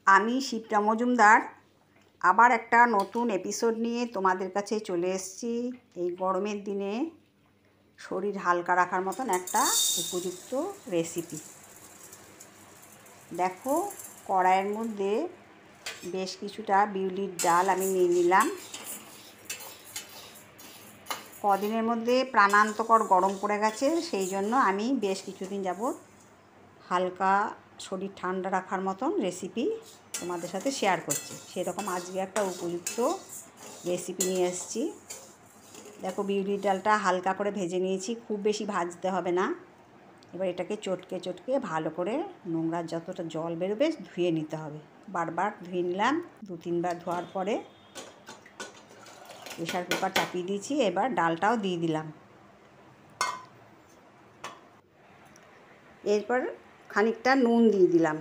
আমি শিপ্রা মজুমদার আবার একটা নতুন এপিসোড নিয়ে তোমাদের কাছে চলে এসেছি। এই গরমের দিনে শরীর হালকা রাখার মতন একটা উপযুক্ত রেসিপি। দেখো, কড়াইয়ের মধ্যে বেশ কিছুটা বিউলির ডাল আমি নিয়ে নিলাম। কদিনের মধ্যে প্রাণান্তকর গরম পড়ে গেছে, সেই জন্য আমি বেশ কিছুদিন যাবত হালকা শরীর ঠান্ডা রাখার মতন রেসিপি তোমাদের সাথে শেয়ার করছি। সেরকম আজকে একটা উপযুক্ত রেসিপি নিয়ে এসেছি। দেখো, বিউলির ডালটা হালকা করে ভেজে নিয়েছি, খুব বেশি ভাজতে হবে না। এবার এটাকে চটকে চটকে ভালো করে নোংরার যতটা জল বেরোবে ধুয়ে নিতে হবে। বারবার ধুয়ে নিলাম। 2-3 বার ধোয়ার পরে প্রেশার কুকার চাপিয়ে দিয়েছি। এবার ডালটাও দিয়ে দিলাম। এরপর খানিকটা নুন দিয়ে দিলাম।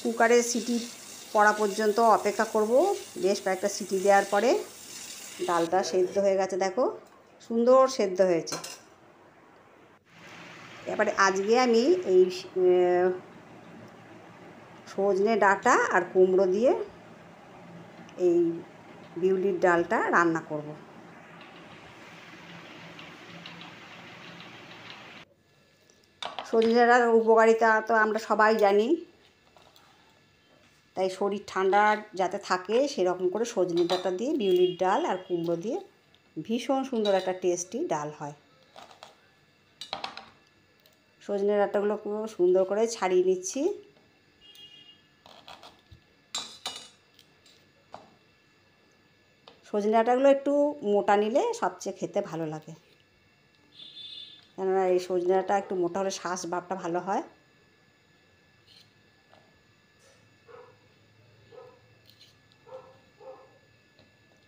কুকারের সিটি পড়া পর্যন্ত অপেক্ষা করব। বেশ কয়েকটা সিটি দেওয়ার পরে ডালটা সেদ্ধ হয়ে গেছে। দেখো, সুন্দর সেদ্ধ হয়েছে। এবারে আজকে আমি এই সজনে ডাঁটা আর কুমড়ো দিয়ে এই বিউলির ডালটা রান্না করব। সজনে ডাঁটার উপকারিতা তো আমরা সবাই জানি, তাই শরীর ঠান্ডা যাতে থাকে সেরকম করে সজনে ডাঁটা দিয়ে বিউলির ডাল আর কুমড়ো দিয়ে ভীষণ সুন্দর একটা টেস্টি ডাল হয়। সজনে ডাঁটাগুলো খুব সুন্দর করে ছাড়িয়ে নিচ্ছি। সজনে ডাঁটাগুলো একটু মোটা নিলে সবচেয়ে খেতে ভালো লাগে, কেননা এই সজনে ডাঁটা একটু মোটা হলে শ্বাস ভাবটা ভালো হয়।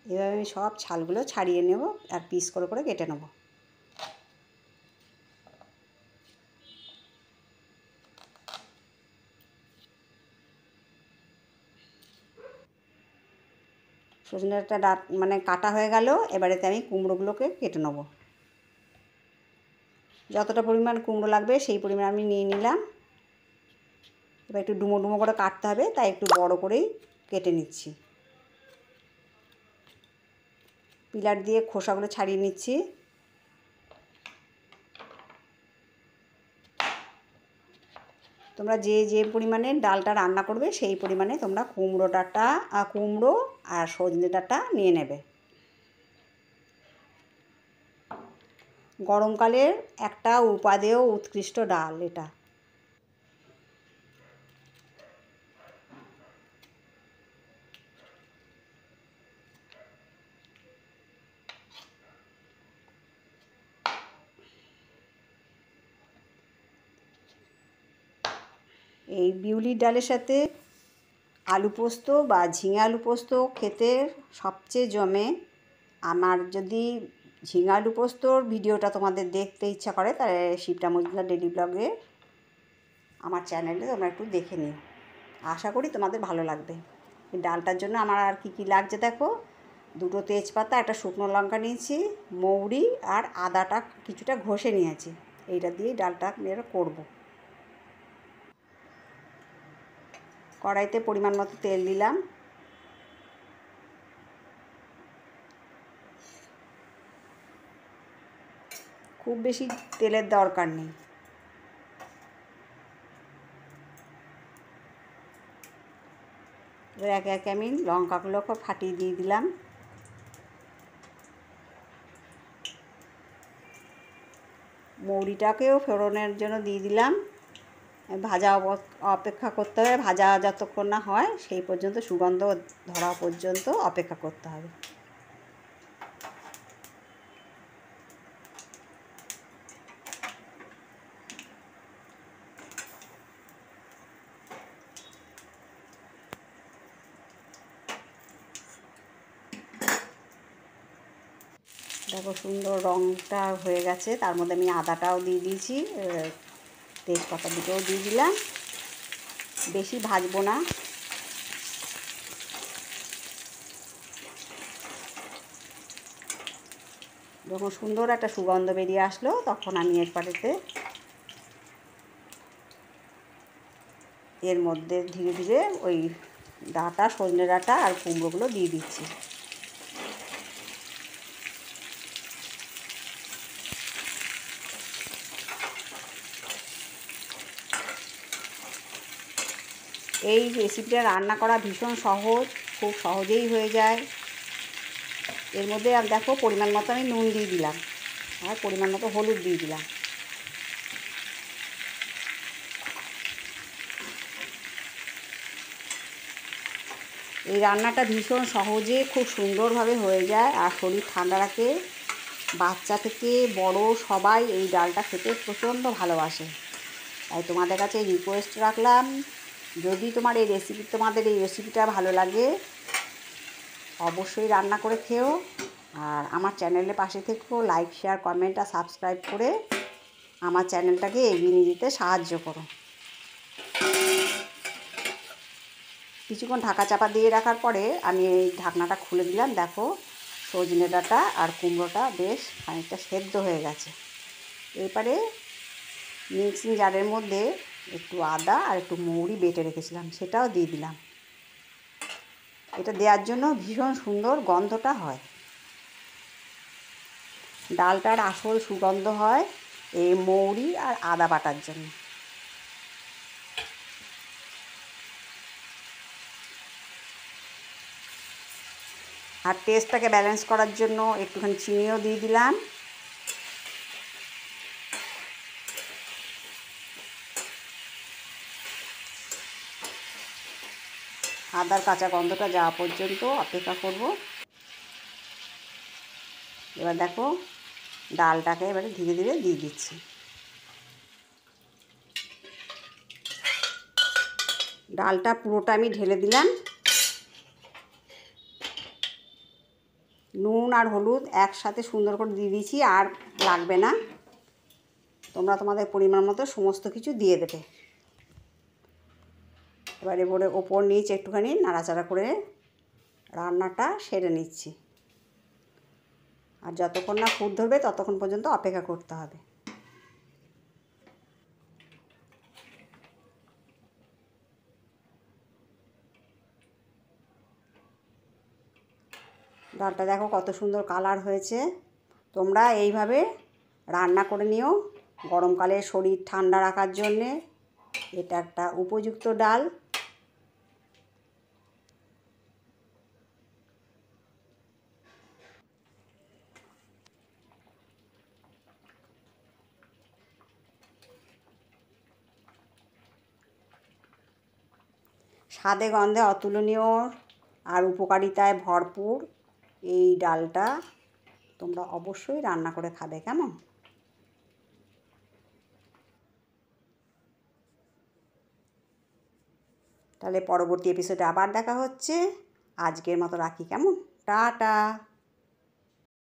এভাবে আমি সব ছালগুলো ছাড়িয়ে নেব আর পিস করে করে কেটে নেব। সজনে ডাঁটা মানে কাটা হয়ে গেল। এবারেতে আমি কুমড়োগুলোকে কেটে নেব। যতটা পরিমাণ কুমড়ো লাগবে সেই পরিমাণ আমি নিয়ে নিলাম। এবার একটু ডুমো ডুমো করে কাটতে হবে, তাই একটু বড় করেই কেটে নিচ্ছি। পিলার দিয়ে খোসাগুলো ছাড়িয়ে নিচ্ছি। তোমরা যে যে পরিমাণে ডালটা রান্না করবে সেই পরিমাণে তোমরা কুমড়ো আর সজনে ডাঁটা নিয়ে নেবে। গরমকালের একটা উপাদেয় উৎকৃষ্ট ডাল এটা। এই বিউলির ডালের সাথে আলু পোস্ত বা ঝিঙে আলু পোস্ত খেতে সবচেয়ে জমে। আমার যদি ঝিঙে আলু পোস্তর ভিডিওটা তোমাদের দেখতে ইচ্ছা করে, তাহলে শিপ্রা মজুমদার ডেইলি ব্লগে আমার চ্যানেলে তোমরা একটু দেখে নিও। আশা করি তোমাদের ভালো লাগবে। এই ডালটার জন্য আমার আর কি কি লাগছে দেখো, 2টো তেজপাতা, একটা শুকনো লঙ্কা নিয়েছি, মৌরি আর আদাটা কিছুটা ঘষে নিয়েছি। এইটা দিয়েই ডালটা করব। কড়াইতে পরিমাণ মতো তেল দিলাম। খুব বেশি তেলের দরকার নেই। এবার একে একে আমি লঙ্কাগুলোকে ফাটিয়ে দিয়ে দিলাম। মৌরিটাকেও ফোড়নের জন্য দিয়ে দিলাম। ভাজা অপেক্ষা করতে হবে। ভাজা যতক্ষণ না হয় সেই পর্যন্ত, সুগন্ধ ধরা পর্যন্ত অপেক্ষা করতে হবে। দেখো, সুন্দর রঙটা হয়ে গেছে। তার মধ্যে আমি আদাটাও দিয়ে দিয়েছি, তেজপাতা দুটোও দিয়ে দিলাম। বেশি ভাজবো না। যখন সুন্দর একটা সুগন্ধ বেরিয়ে আসলো, তখন আমি এরপরেতে এর মধ্যে ধীরে ধীরে ওই ডাঁটা, সজনে ডাঁটা আর কুমড়োগুলো দিয়ে দিচ্ছি। এই রেসিপিটা রান্না করা ভীষণ সহজ, খুব সহজেই হয়ে যায়। এর মধ্যে আর দেখো পরিমাণ মতো আমি নুন দিয়ে দিলাম আর পরিমাণ মতো হলুদ দিয়ে দিলাম। এই রান্নাটা ভীষণ সহজে খুব সুন্দরভাবে হয়ে যায় আর শরীর ঠান্ডা রাখে। বাচ্চা থেকে বড় সবাই এই ডালটা খেতে প্রচণ্ড ভালোবাসে। তাই তোমাদের কাছে রিকোয়েস্ট রাখলাম, যদি তোমাদের এই রেসিপিটা ভালো লাগে অবশ্যই রান্না করে খেও। আর আমার চ্যানেলের পাশে থেকেও লাইক, শেয়ার, কমেন্ট আর সাবস্ক্রাইব করে আমার চ্যানেলটাকে এগিয়ে নিয়ে যেতে সাহায্য করো। কিছুক্ষণ ঢাকা চাপা দিয়ে রাখার পরে আমি এই ঢাকনাটা খুলে দিলাম। দেখো সজনে ডাঁটা আর কুমড়োটা বেশ খানিকটা সেদ্ধ হয়ে গেছে। এরপরে মিক্সিং জারের মধ্যে একটু আদা আর একটু মৌরি বেটে রেখেছিলাম, সেটাও দিয়ে দিলাম। এটা দেওয়ার জন্য ভীষণ সুন্দর গন্ধটা হয়। ডালটার আসল সুগন্ধ হয় এই মৌরি আর আদা বাটার জন্য। আর টেস্টটাকে ব্যালেন্স করার জন্য একটুখানি চিনিও দিয়ে দিলাম। আদার কাঁচা গন্ধটা যাওয়া পর্যন্ত অপেক্ষা করব। এবার দেখো ডালটাকে এবারে ধীরে ধীরে দিয়ে দিচ্ছি। ডালটা পুরোটা আমি ঢেলে দিলাম। নুন আর হলুদ একসাথে সুন্দর করে দিয়ে দিয়েছি, আর লাগবে না। তোমরা তোমাদের পরিমাণ মতো সমস্ত কিছু দিয়ে দেবে। এবারে ওপর নিচ একটুখানি নাড়াচাড়া করে রান্নাটা সেরে নিচ্ছি। আর যতক্ষণ না ফুট ধরবে ততক্ষণ পর্যন্ত অপেক্ষা করতে হবে। ডালটা দেখো কত সুন্দর কালার হয়েছে। তোমরা এইভাবে রান্না করে নিও। গরমকালে শরীর ঠান্ডা রাখার জন্যে এটা একটা উপযুক্ত ডাল। স্বাদে গন্ধে অতুলনীয় আর উপকারিতায় ভরপুর এই ডালটা তোমরা অবশ্যই রান্না করে খাবে, কেমন? তাহলে পরবর্তী এপিসোডে আবার দেখা হচ্ছে। আজকের মতো রাখি, কেমন? টাটা।